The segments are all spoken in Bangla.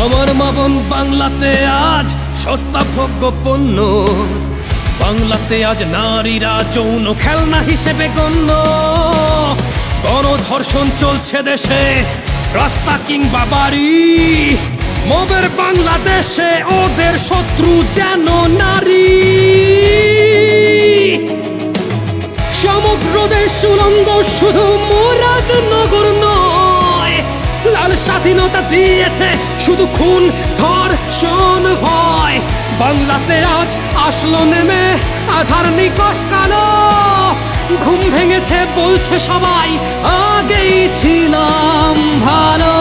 আমার মা বোন বাংলাতে আজ সস্তা ভোগ্য পণ্য, বাংলাতে আজ নারীরা যৌন খেলনা হিসেবে গণ্য। গণধর্ষণ চলছে দেশে, রাস্তা কিংবা বাড়ি, মবের বাংলাদেশে ওদের শত্রু যেন নারী। সমগ্র দেশ উলঙ্গ, শুধু মুরাদনগর নয়। লাল স্বাধীনতা দিয়েছে শুধু খুন, ধর্ষণ, ভয়। বাংলাতে আজ আসলো নেমে আধার নিকশ কালো। ঘুম ভেঙেছে বলছে সবাই, আগেই ছিলাম ভালো।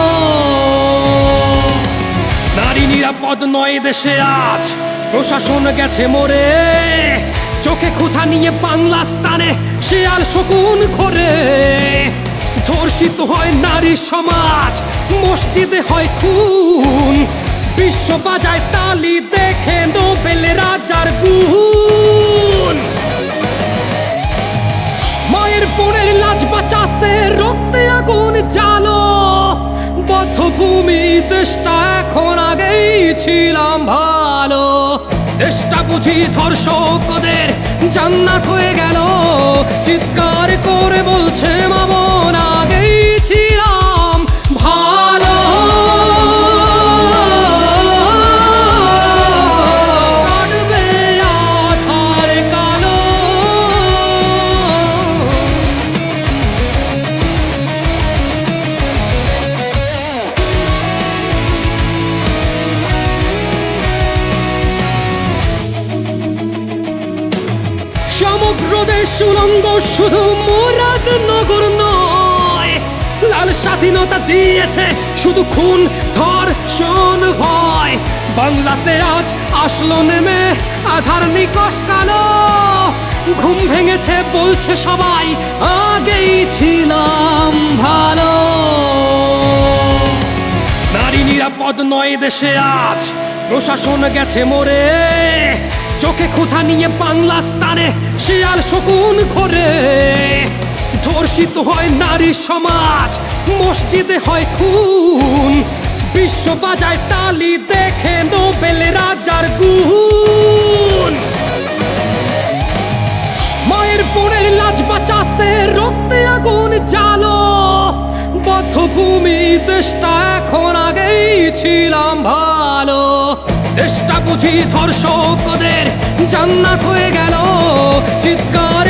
নারী নিরাপদ নয় দেশে আজ, প্রশাসন গেছে মরে। চোখে খুঁথা নিয়ে বাংলা স্থানে শিয়াল শকুন ঘোরে। ধর্ষিত হয় নারী সমাজ, মসজিদে হয় খুন। বিশ্ব বাজায় তালি দেখে নোবেল রাজার গুণ। মায়ের বোনের লাজ বাঁচাতে রক্তে আগুন জ্বালো। বদ্ধভূমি দেশটা এখন আগেই ছিলাম ভালো। দেশটা বুঝি ধর্ষকদের জান্নাত হয়ে গেল। চিৎকার করে বলছে মা বোন, আগেই ছিলাম ভালো। সমগ্র দেশ উলঙ্গ, শুধু মুরাদনগর নয়। লাল স্বাধীনতা দিয়েছে শুধু খুন, ধর্ষণ, ভয়। বাংলাতে আজ আসলো নেমে আধার নিকশ কালো। ঘুম ভেঙেছে বলছে সবাই, আগেই ছিলাম ভালো। নারী নিরাপদ নয় দেশে আজ, প্রশাসন গেছে মরে। চোখে খুঁথা নিয়ে বাংলা স্থানে শিয়াল শকুন ঘোরে। ধর্ষিত হয় নারী সমাজ, মসজিদে হয় খুন। বিশ্ব বাজায় তালি দেখে নোবেল রাজার গুণ। মায়ের বোনের লাজ বাঁচাতে রক্তে আগুন জ্বালো। বদ্ধভূমি দেশটা এখন আগেই ছিলাম ভালো। দেশটা বুঝি ধর্ষকদের জান্নাত হয়ে গেল। চিৎকার